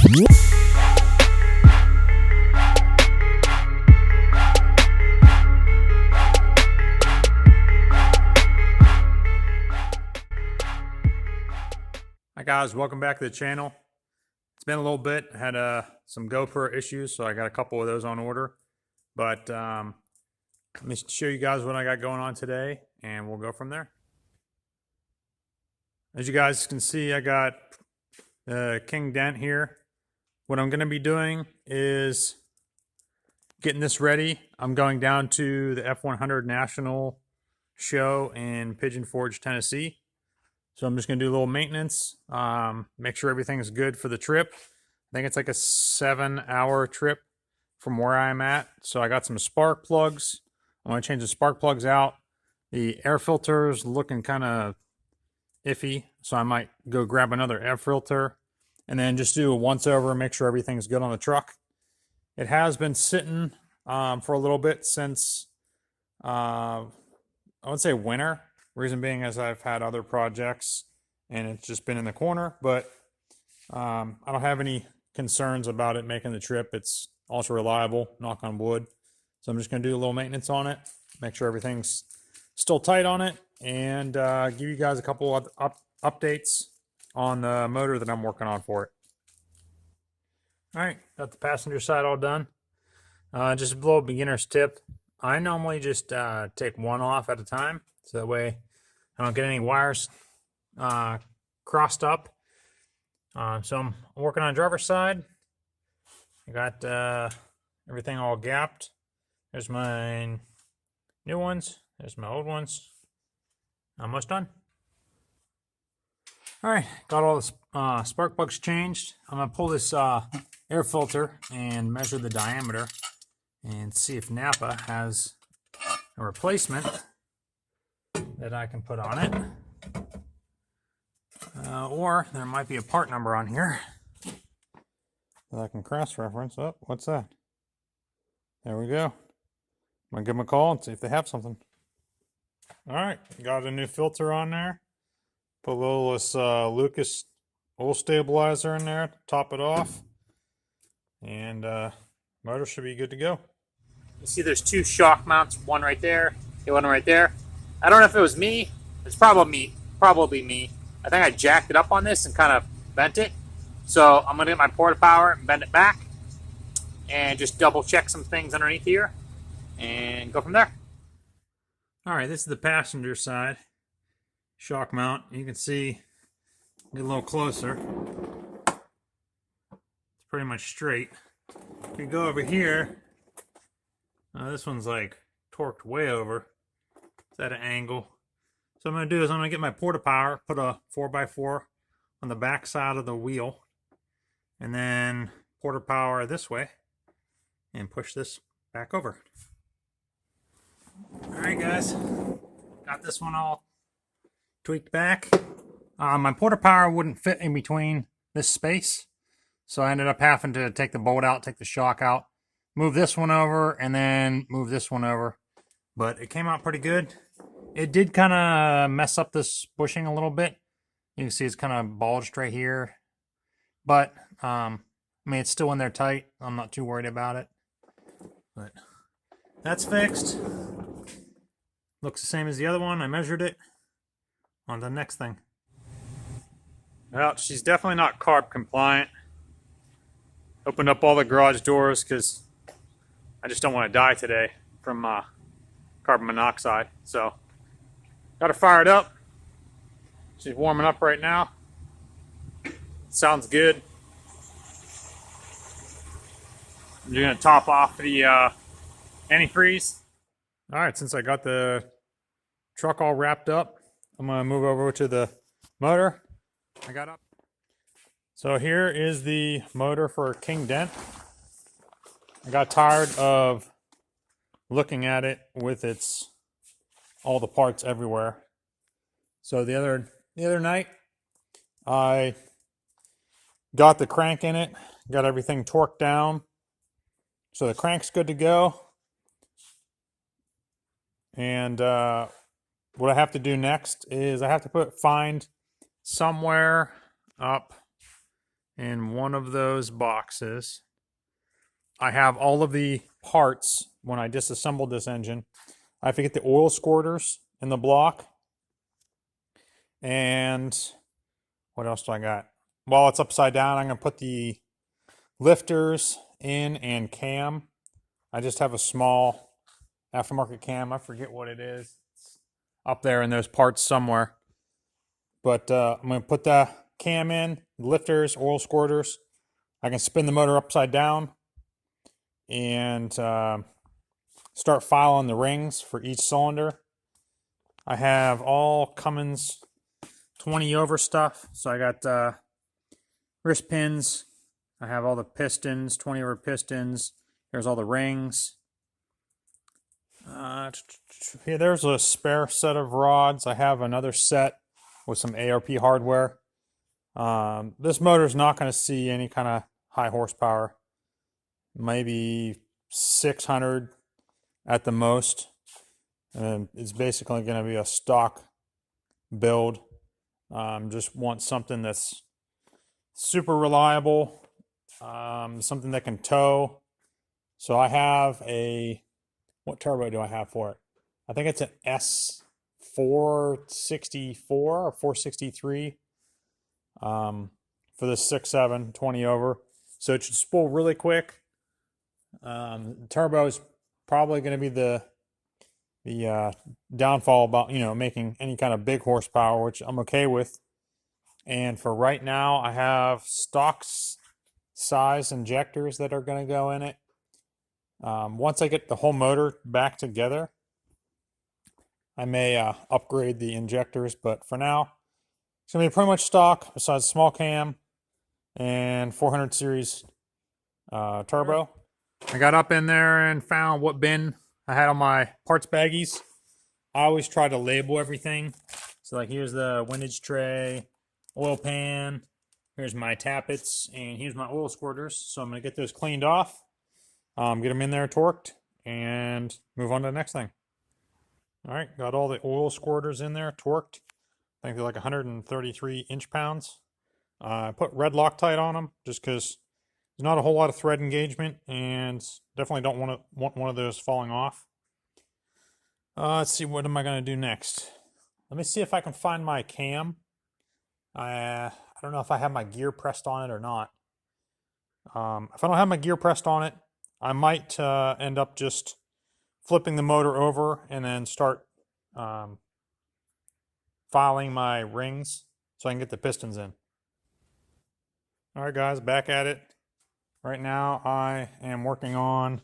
Hi guys, welcome back to the channel. It's been a little bit. I had some GoPro issues, so I got a couple of those on order. But let me show you guys what I got going on today, and we'll go from there. As you guys can see, I got King Dent here. What I'm going to be doing is getting this ready. I'm going down to the F100 National Show in Pigeon Forge, Tennessee. So I'm just going to do a little maintenance, make sure everything's good for the trip. I think it's like a 7-hour trip from where I'm at. So I got some spark plugs. I want to change the spark plugs out. The air filter's looking kind of iffy, so I might go grab another air filter and then just do a once over and make sure everything's good on the truck. It has been sitting for a little bit since, I would say winter. Reason being is I've had other projects and it's just been in the corner, but I don't have any concerns about it making the trip. It's also reliable, knock on wood. So I'm just going to do a little maintenance on it, make sure everything's still tight on it, and give you guys a couple of updates on the motor that I'm working on for it. All right, got the passenger side all done. Just a little beginner's tip. I normally just take one off at a time, so that way I don't get any wires crossed up. So I'm working on the driver's side. I got everything all gapped. There's my new ones. There's my old ones. Almost done. All right, got all the spark plugs changed. I'm gonna pull this air filter and measure the diameter and see if Napa has a replacement that I can put on it, or there might be a part number on here that I can cross-reference. Oh, what's that? There we go. I'm gonna give them a call and see if they have something. All right, got a new filter on there. Put a little this Lucas oil stabilizer in there to top it off, and motor should be good to go. You see there's two shock mounts, one right there, the one right there. I don't know if it was me. It's probably me. I think I jacked it up on this and kind of bent it. So I'm gonna get my porta power and bend it back and just double check some things underneath here and go from there. All right, this is the passenger side shock mount. You can see, get a little closer. It's pretty much straight. If you go over here, this one's like torqued way over. It's at an angle. So what I'm going to do is I'm going to get my porta power, put a 4x4 on the back side of the wheel, and then porta power this way, and push this back over. Alright guys, got this one all tweaked back. My porta power wouldn't fit in between this space, so I ended up having to take the bolt out, take the shock out, move this one over, and then move this one over. But it came out pretty good. It did kind of mess up this bushing a little bit. You can see it's kind of bulged right here. But, I mean, it's still in there tight. I'm not too worried about it. But that's fixed. Looks the same as the other one. I measured it. On to the next thing. Well, she's definitely not carb compliant. Opened up all the garage doors because I just don't want to die today from carbon monoxide. So, got her fired up. She's warming up right now. Sounds good. I'm going to top off the antifreeze. All right, since I got the truck all wrapped up, I'm going to move over to the motor. I got up. So here is the motor for King Dent. I got tired of looking at it with all the parts everywhere. So the other night, I got the crank in it, got everything torqued down. So the crank's good to go. And what I have to do next is I have to find somewhere up in one of those boxes. I have all of the parts when I disassembled this engine. I have to get the oil squirters in the block. And what else do I got? While it's upside down, I'm going to put the lifters in and cam. I just have a small aftermarket cam. I forget what it is. It's up there in those parts somewhere. But I'm going to put the cam in, lifters, oil squirters. I can spin the motor upside down and start filing the rings for each cylinder. I have all Cummins 20 over stuff. So I got wrist pins. I have all the pistons, 20 over pistons. There's all the rings. Here, there's a spare set of rods. I have another set with some ARP hardware. This motor is not going to see any kind of high horsepower. Maybe 600 at the most. And it's basically going to be a stock build. Just want something that's super reliable, something that can tow. So I have what turbo do I have for it? I think it's an S464 or 463 for the 6.7 20 over. So it should spool really quick. The turbo is probably going to be the downfall about, making any kind of big horsepower, which I'm okay with. And for right now, I have stock size injectors that are going to go in it. Once I get the whole motor back together, I may upgrade the injectors, but for now, it's going to be pretty much stock besides small cam and 400 series turbo. I got up in there and found what bin I had on my parts baggies. I always try to label everything. So like here's the windage tray, oil pan, here's my tappets, and here's my oil squirters. So I'm going to get those cleaned off, get them in there torqued, and move on to the next thing. All right, got all the oil squirters in there torqued. I think they're like 133 inch-pounds. I put red Loctite on them just because there's not a whole lot of thread engagement, and definitely don't want one of those falling off. Let's see, what am I going to do next? Let me see if I can find my cam. I don't know if I have my gear pressed on it or not. If I don't have my gear pressed on it, I might end up just flipping the motor over and then start filing my rings so I can get the pistons in. All right, guys, back at it. Right now, I am working on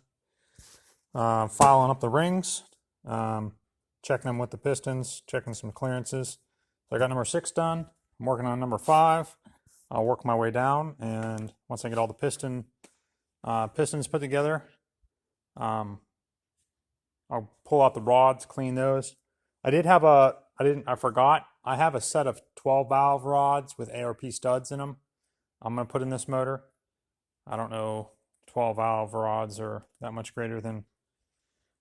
filing up the rings, checking them with the pistons, checking some clearances. So I got number 6 done. I'm working on number 5. I'll work my way down, and once I get all the pistons put together, I'll pull out the rods, clean those. I forgot. I have a set of 12 valve rods with ARP studs in them. I'm going to put in this motor. I don't know, 12 valve rods are that much greater than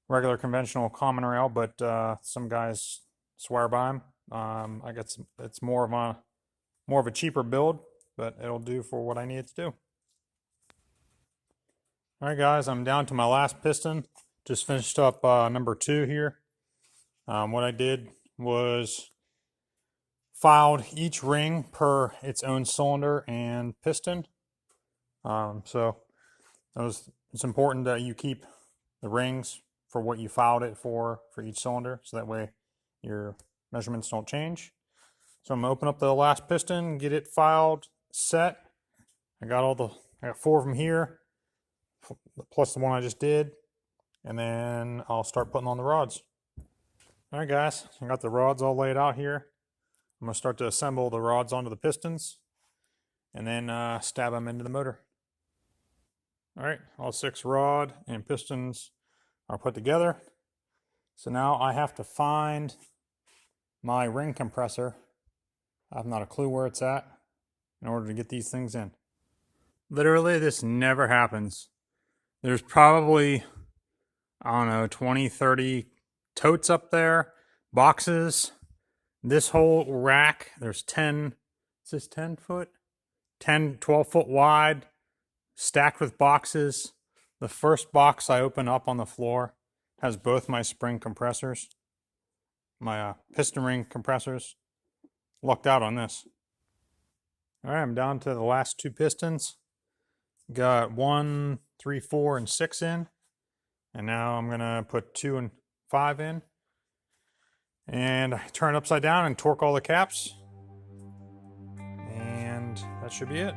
regular conventional common rail, but some guys swear by them. I guess it's more of a cheaper build, but it'll do for what I need it to do. All right, guys, I'm down to my last piston. Just finished up number 2 here. What I did was filed each ring per its own cylinder and piston. So it's important that you keep the rings for what you filed it for each cylinder, so that way your measurements don't change. So I'm gonna open up the last piston, get it filed, set. I got 4 of them here, plus the one I just did, and then I'll start putting on the rods. All right, guys, I got the rods all laid out here. I'm gonna start to assemble the rods onto the pistons, and then stab them into the motor. All right, all 6 rod and pistons are put together. So now I have to find my ring compressor. I have not a clue where it's at in order to get these things in. Literally, this never happens. There's probably, I don't know, 20, 30 totes up there, boxes. This whole rack, there's 10, is this 10 foot? 10, 12 foot wide, stacked with boxes. The first box I open up on the floor has both my spring compressors, my piston ring compressors. Lucked out on this. All right, I'm down to the last 2 pistons. Got 1, 3, 4, and 6 in. And now I'm gonna put 2 and 5 in. And I turn it upside down and torque all the caps. And that should be it.